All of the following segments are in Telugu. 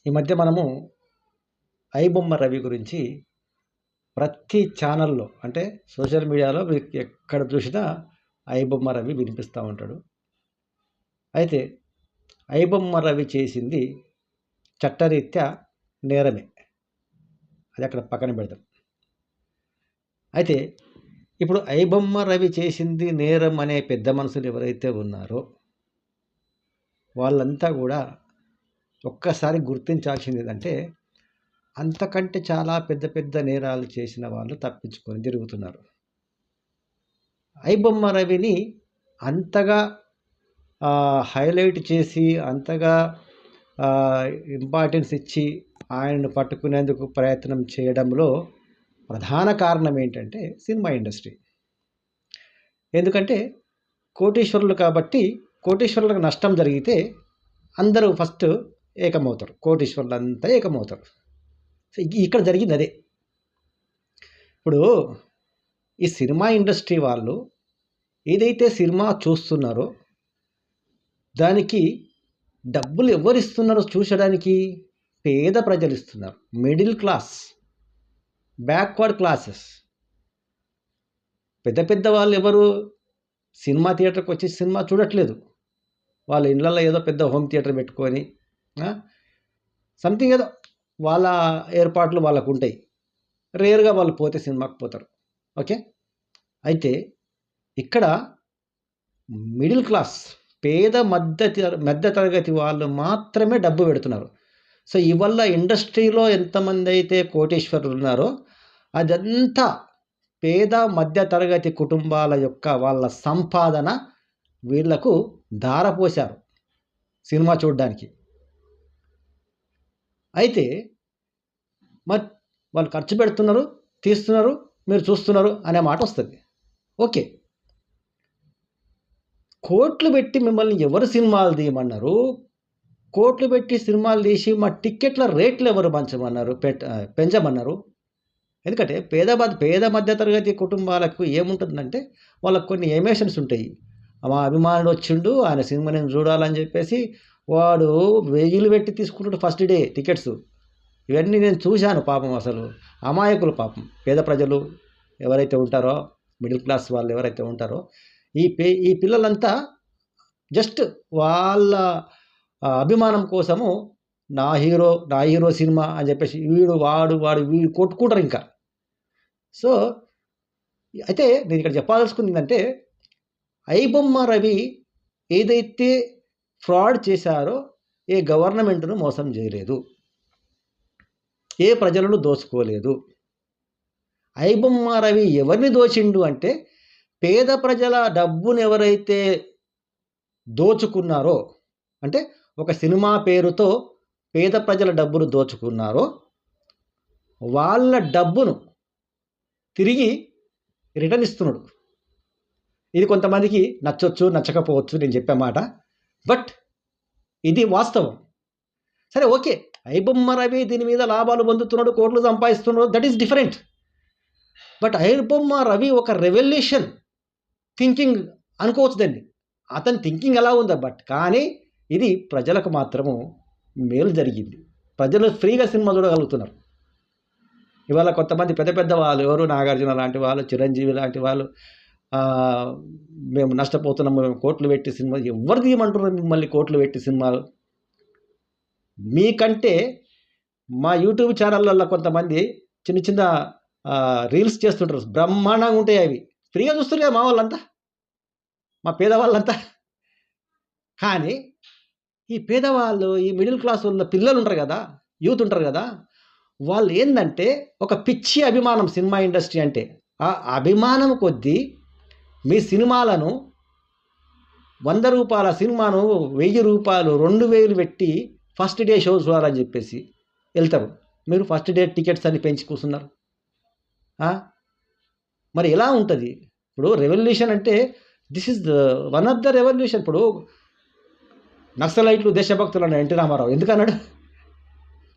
ఈ మధ్య మనము ఐబొమ్మ రవి గురించి ప్రతి ఛానల్లో అంటే సోషల్ మీడియాలో ఎక్కడ చూసినా ఐబొమ్మ రవి వినిపిస్తూ ఉంటాడు. అయితే ఐబొమ్మ రవి చేసింది చట్టరీత్యా నేరమే, అది అక్కడ పక్కన పెడదాం. అయితే ఇప్పుడు ఐబొమ్మ రవి చేసింది నేరం అనే పెద్ద మనుషులు ఎవరైతే ఉన్నారో వాళ్ళంతా కూడా ఒక్కసారి గుర్తించాల్సింది ఏంటంటే, అంతకంటే చాలా పెద్ద పెద్ద నేరాలు చేసిన వాళ్ళు తప్పించుకొని తిరుగుతున్నారు. ఐబొమ్మ రవిని అంతగా హైలైట్ చేసి అంతగా ఇంపార్టెన్స్ ఇచ్చి ఆయనను పట్టుకునేందుకు ప్రయత్నం చేయడంలో ప్రధాన కారణం ఏంటంటే సినిమా ఇండస్ట్రీ. ఎందుకంటే కోటీశ్వరులు కాబట్టి కోటీశ్వరులకు నష్టం జరిగితే అందరూ ఫస్ట్ ఏకమవుతారు, కోటీశ్వరులు అంతా ఏకమవుతారు. ఇక్కడ జరిగింది అదే. ఇప్పుడు ఈ సినిమా ఇండస్ట్రీ వాళ్ళు ఏదైతే సినిమా చూస్తున్నారో దానికి డబ్బులు ఎవరు ఇస్తున్నారో చూసడానికి పేద ప్రజలు ఇస్తున్నారు. Middle class, backward classes. పెద్ద పెద్ద వాళ్ళు ఎవరు సినిమా థియేటర్కి వచ్చి సినిమా చూడట్లేదు. వాళ్ళ ఇళ్ళల్లో ఏదో పెద్ద హోమ్ థియేటర్ పెట్టుకొని సంథింగ్ ఏదో వాళ్ళ ఏర్పాట్లు వాళ్ళకు ఉంటాయి. రేర్గా వాళ్ళు పోతే సినిమాకి పోతారు. ఓకే. అయితే ఇక్కడ మిడిల్ క్లాస్, పేద మధ్య తరగతి వాళ్ళు మాత్రమే డబ్బు పెడుతున్నారు. సో ఇవల్ల ఇండస్ట్రీలో ఎంతమంది అయితే కోటీశ్వరులు ఉన్నారో అదంతా పేద మధ్య తరగతి కుటుంబాల యొక్క వాళ్ళ సంపాదన వీళ్లకు ధారపోశారు సినిమా చూడడానికి. అయితే మరి వాళ్ళు ఖర్చు పెడుతున్నారు, తీస్తున్నారు, మీరు చూస్తున్నారు అనే మాట వస్తుంది. ఓకే, కోట్లు పెట్టి మిమ్మల్ని ఎవరు సినిమాలు తీయమన్నారు? కోట్లు పెట్టి సినిమాలు తీసి మా టిక్కెట్ల రేట్లు ఎవరు పెంచమన్నారు? ఎందుకంటే పేద మధ్యతరగతి కుటుంబాలకు ఏముంటుందంటే వాళ్ళకు కొన్ని ఎమోషన్స్ ఉంటాయి. మా అభిమానుడు వచ్చిండు, ఆయన సినిమా నేను చూడాలని చెప్పేసి వాడు 1000 పెట్టి తీసుకుంటాడు ఫస్ట్ డే టికెట్స్. ఇవన్నీ నేను చూశాను. పాపం అసలు అమాయకులు, పాపం పేద ప్రజలు ఎవరైతే ఉంటారో, మిడిల్ క్లాస్ వాళ్ళు ఎవరైతే ఉంటారో ఈ పిల్లలంతా జస్ట్ వాళ్ళ అభిమానం కోసము నా హీరో సినిమా అని చెప్పేసి వీడు కొట్టుకుంటారు ఇంకా. సో అయితే నేను ఇక్కడ చెప్పాల్సుకుంది ఏంటంటే, ఐబొమ్మ రవి ఏదైతే ఫ్రాడ్ చేశారో ఏ గవర్నమెంట్ను మోసం చేయలేదు, ఏ ప్రజలను దోచుకోలేదు. ఐబొమ్మ రవి ఎవరిని దోచిండు అంటే, పేద ప్రజల డబ్బును ఎవరైతే దోచుకున్నారో, అంటే ఒక సినిమా పేరుతో పేద ప్రజల డబ్బును దోచుకున్నారో వాళ్ళ డబ్బును తిరిగి రిటర్న్ ఇస్తున్నాడు. ఇది కొంతమందికి నచ్చొచ్చు, నచ్చకపోవచ్చు నేను చెప్పే మాట, బట్ ఇది వాస్తవం. సరే, ఓకే, ఐబొమ్మ రవి దీని మీద లాభాలు పొందుతున్నాడు, కోట్లు సంపాదిస్తున్నాడు, that is different. But iBomma Ravi ఒక రెవల్యూషన్ థింకింగ్ అనుకోవచ్చు దాన్ని. అతని థింకింగ్ ఎలా ఉందో, బట్ కానీ ఇది ప్రజలకు మాత్రము మేలు జరిగింది. ప్రజలు ఫ్రీగా సినిమా చూడగలుగుతున్నారు. ఇవాళ కొంతమంది పెద్ద పెద్ద వాళ్ళు, ఎవరు నాగార్జున లాంటి వాళ్ళు, చిరంజీవి లాంటి వాళ్ళు, మేము నష్టపోతున్నాము, మేము కోట్లు పెట్టి సినిమా. ఎవరు తీయమంటున్నారు మిమ్మల్ని కోట్లు పెట్టి సినిమాలు? మీకంటే మా యూట్యూబ్ ఛానళ్ళల్లో కొంతమంది చిన్న చిన్న రీల్స్ చేస్తుంటారు, బ్రహ్మాండంగా ఉంటాయి. అవి ఫ్రీగా చూస్తుంటారు మా వాళ్ళంతా, మా పేదవాళ్ళంతా. కానీ ఈ పేదవాళ్ళు, ఈ మిడిల్ క్లాస్ వాళ్ళ పిల్లలు ఉంటారు కదా, యూత్ ఉంటారు కదా, వాళ్ళు ఏంటంటే ఒక పిచ్చి అభిమానం సినిమా ఇండస్ట్రీ అంటే. ఆ అభిమానం కొద్దీ మీ సినిమాలను 100 రూపాయల సినిమాను 1000 రూపాయలు, 2000 పెట్టి ఫస్ట్ డే షో చూడాలని చెప్పేసి వెళ్తారు. మీరు ఫస్ట్ డే టికెట్స్ అని పెంచి కూర్చున్నారు. మరి ఎలా ఉంటుంది? ఇప్పుడు రెవల్యూషన్ అంటే this is one of the revolution. ఇప్పుడు నక్సలైట్లు దేశభక్తులు అన్నాడు ఎన్టీ రామారావు. ఎందుకన్నాడు?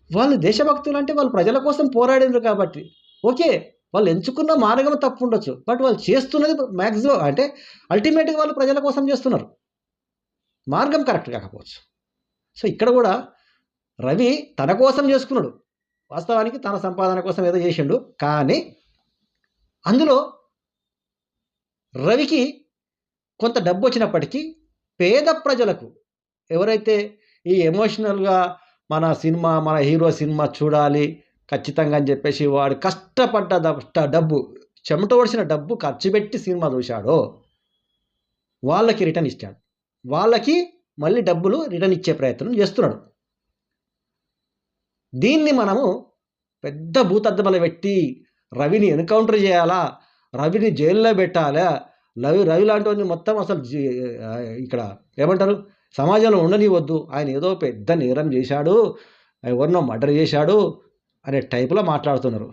వాళ్ళు దేశభక్తులు అంటే వాళ్ళు ప్రజల కోసం పోరాడినారు కాబట్టి. ఓకే, వాళ్ళు ఎంచుకున్న మార్గం తప్పు ఉండొచ్చు, బట్ వాళ్ళు చేస్తున్నది మ్యాక్సిమం అంటే అల్టిమేట్గా వాళ్ళు ప్రజల కోసం చేస్తున్నారు, మార్గం కరెక్ట్ కాకపోవచ్చు. సో ఇక్కడ కూడా రవి తన కోసం చేసుకున్నాడు, వాస్తవానికి తన సంపాదన కోసం ఏదో చేసిండు. కానీ అందులో రవికి కొంత డబ్బు వచ్చినప్పటికీ పేద ప్రజలకు, ఎవరైతే ఈ ఎమోషనల్గా మన హీరో సినిమా చూడాలి ఖచ్చితంగా అని చెప్పేసి వాడు కష్టపడ్డ డబ్బు, చెమట ఒడిసిన డబ్బు ఖర్చు పెట్టి సినిమా చూశాడో వాళ్ళకి రిటర్న్ ఇచ్చాడు. వాళ్ళకి మళ్ళీ డబ్బులు రిటర్న్ ఇచ్చే ప్రయత్నం చేస్తున్నాడు. దీన్ని మనము పెద్ద భూతద్దమలు పెట్టి రవిని ఎన్కౌంటర్ చేయాలా, రవిని జైల్లో పెట్టాలా, రవి లాంటి వాడిని మొత్తం అసలు ఇక్కడ ఏమంటారు, సమాజంలో ఉండనివద్దు, ఆయన ఏదో పెద్ద నేరం చేశాడు, ఎవరినో మర్డర్ చేశాడు అనే టైపులో మాట్లాడుతున్నారు.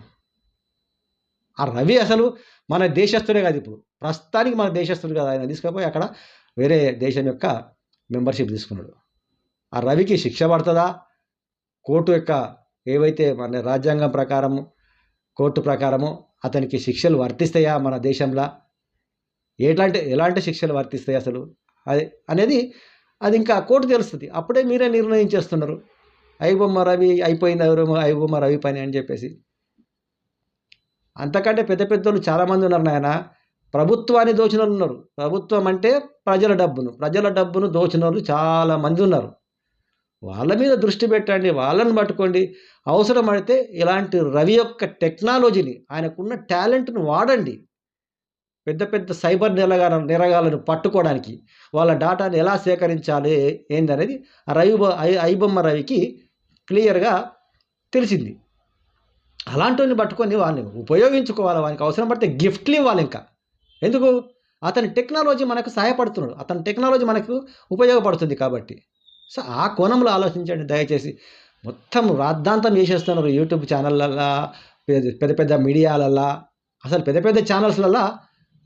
ఆ రవి అసలు మన దేశస్తుడే కాదు, ఇప్పుడు ప్రస్తుతానికి మన దేశస్తుడు కాదు. ఆయన తీసుకుపోయి అక్కడ వేరే దేశం యొక్క మెంబర్షిప్ తీసుకున్నాడు. ఆ రవికి శిక్ష పడుతుందా? కోర్టు యొక్క ఏవైతే మన రాజ్యాంగం ప్రకారము, కోర్టు ప్రకారము అతనికి శిక్షలు వర్తిస్తాయా మన దేశంలో? ఎలాంటి శిక్షలు వర్తిస్తాయి అసలు అది ఇంకా కోర్టు తెలుస్తుంది. అప్పుడే మీరే నిర్ణయం చేస్తున్నారు. ఐబొమ్మ రవి అయిపోయింది, ఐబొమ్మ రవి పని అని చెప్పేసి. అంతకంటే పెద్ద పెద్దోళ్ళు చాలామంది ఉన్నారు నాయన. ప్రభుత్వాన్ని దోచిన వాళ్ళు ఉన్నారు. ప్రభుత్వం అంటే ప్రజల డబ్బును దోచిన వాళ్ళు చాలామంది ఉన్నారు. వాళ్ళ మీద దృష్టి పెట్టండి, వాళ్ళని పట్టుకోండి. అవసరమైతే ఇలాంటి రవి యొక్క టెక్నాలజీని, ఆయనకున్న టాలెంట్ను వాడండి. పెద్ద పెద్ద సైబర్ నేరగాలను పట్టుకోవడానికి వాళ్ళ డాటాను ఎలా సేకరించాలి ఏందనేది ఐబొమ్మ రవికి క్లియర్గా తెలిసింది. అలాంటిని పట్టుకొని వాళ్ళని ఉపయోగించుకోవాలి. వానికి అవసరం పడితే గిఫ్ట్లు ఇవ్వాలి. ఇంకా ఎందుకు? అతని టెక్నాలజీ మనకు సహాయపడుతున్నాడు, అతని టెక్నాలజీ మనకు ఉపయోగపడుతుంది కాబట్టి. సో ఆ కోణంలో ఆలోచించండి దయచేసి. మొత్తం రాద్ధాంతం చేసేస్తున్నారు యూట్యూబ్ ఛానళ్ళల్లో, పెద్ద పెద్ద మీడియాలల్లో, అసలు పెద్ద పెద్ద ఛానల్స్లల్లో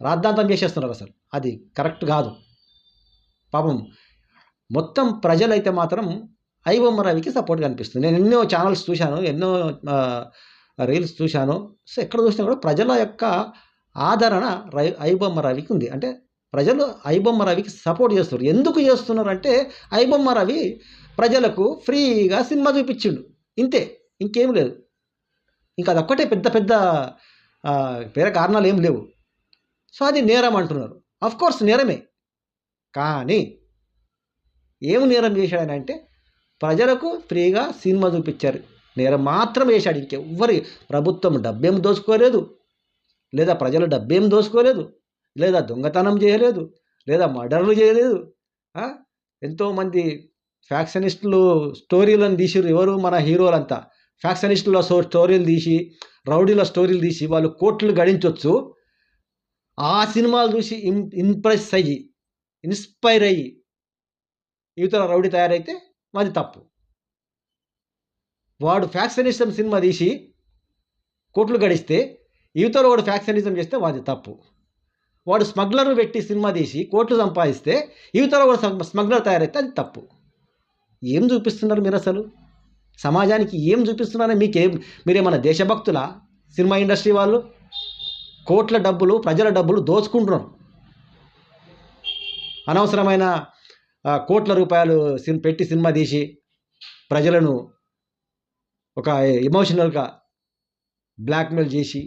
రాద్ధాంతం చేసేస్తున్నారు. అసలు అది కరెక్ట్ కాదు. పాపం మొత్తం ప్రజలైతే మాత్రం ఐబొమ్మ రవికి సపోర్ట్గా అనిపిస్తుంది. నేను ఎన్నో ఛానల్స్ చూశాను, ఎన్నో రీల్స్ చూశాను. సో ఎక్కడ చూసినా కూడా ప్రజల యొక్క ఆదరణ ఐబొమ్మ రవికి ఉంది. అంటే ప్రజలు ఐబొమ్మ రవికి సపోర్ట్ చేస్తున్నారు. ఎందుకు చేస్తున్నారు అంటే ఐబొమ్మ రవి ప్రజలకు ఫ్రీగా సినిమా చూపించిండు, ఇంతే, ఇంకేం లేదు. ఇంకా అదొక్కటే పెద్ద వేరే కారణాలు ఏం లేవు. సో అది నేరం అంటున్నారు. కోర్స్ నేరమే. కానీ ఏం నేరం చేశాడనంటే ప్రజలకు ఫ్రీగా సినిమా చూపించారు, నేరం మాత్రం వేశాడు. ఇంకెవ్వరి ప్రభుత్వం డబ్బేం దోచుకోలేదు, లేదా ప్రజల డబ్బేం దోచుకోలేదు, లేదా దొంగతనం చేయలేదు, లేదా మర్డర్లు చేయలేదు. ఎంతోమంది ఫ్యాక్షనిస్టులు స్టోరీలను తీసిరు. ఎవరు? మన హీరోలంతా ఫ్యాక్షనిస్టుల స్టోరీలు తీసి, రౌడీల స్టోరీలు తీసి వాళ్ళు కోట్లు గడించవచ్చు. ఆ సినిమాలు చూసి ఇన్స్పైర్ అయ్యి యువతల రౌడీ తయారైతే అది తప్పు. వాడు ఫ్యాక్షనిజం సినిమా తీసి కోట్లు గడిస్తే యువతలో వాడు ఫ్యాక్షనిజం చేస్తే అది తప్పు. వాడు స్మగ్లర్ను పెట్టి సినిమా తీసి కోట్లు సంపాదిస్తే యువతలో వాడు స్మగ్లర్ తయారైతే అది తప్పు. ఏం చూపిస్తున్నారు మీరు అసలు? సమాజానికి ఏం చూపిస్తున్నారని మీరేమన్నా దేశభక్తుల? సినిమా ఇండస్ట్రీ వాళ్ళు కోట్ల డబ్బులు, ప్రజల డబ్బులు దోచుకుంటున్నారు. అనవసరమైన కోట్ల రూపాయలు పెట్టి సినిమా తీసి ప్రజలను ఒక ఎమోషనల్గా బ్లాక్మెయిల్ చేసి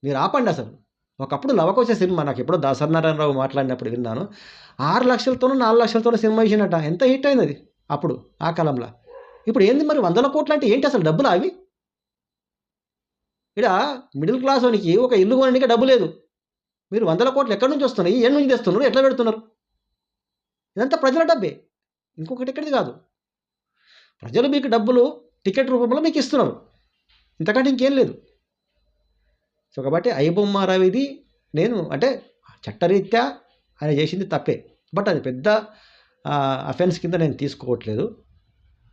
మీరు ఆపండి అసలు. ఒకప్పుడు లవకోశ సినిమా నాకు ఎప్పుడో దాసనారాయణరావు మాట్లాడినప్పుడు విన్నాను. 6 లక్షలతోనూ 4 లక్షలతోనూ సినిమా ఇచ్చినట్ట. ఎంత హిట్ అయింది అది అప్పుడు ఆ కాలంలో. ఇప్పుడు ఏంది మరి 100 కోట్లు అంటే ఏంటి అసలు? డబ్బులు అవి? ఇక్కడ మిడిల్ క్లాస్ వానికి ఒక ఇల్లు కొనడానికి డబ్బు లేదు. మీరు 100 కోట్లు ఎక్కడి నుంచి వస్తున్నాయి? ఏం నుంచి తెస్తున్నారు? ఎట్లా పెడుతున్నారు? ఇదంతా ప్రజల డబ్బే, ఇంకొకటి ఎక్కడిది కాదు. ప్రజలు మీకు డబ్బులు టికెట్ రూపంలో మీకు ఇస్తున్నారు, ఇంతకంటే ఇంకేం లేదు. సో కాబట్టి ఐబొమ్మ రవిది నేను అంటే చట్టరీత్యా ఆయన చేసింది తప్పే, బట్ అది పెద్ద అఫెన్స్ కింద నేను తీసుకోవట్లేదు.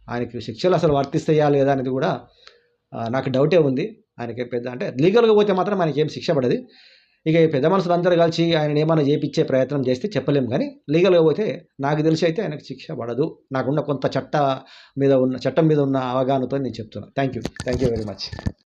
ఆయనకి శిక్షలు అసలు వర్తిస్తాయా లేదా అనేది కూడా నాకు డౌటే ఉంది. ఆయనకి పెద్ద అంటే లీగల్గా పోతే మాత్రం ఆయనకి ఏం శిక్ష పడదు. ఇక పెద్ద మనుషులు అందరూ కలిసి ఆయన ఏమైనా చేయించే ప్రయత్నం చేస్తే చెప్పలేము. కానీ లీగల్గా పోతే నాకు తెలిసి అయితే ఆయనకు శిక్ష పడదు. నాకున్న కొంత చట్టం మీద ఉన్న అవగాహనతో నేను చెప్తున్నాను. Thank you very much.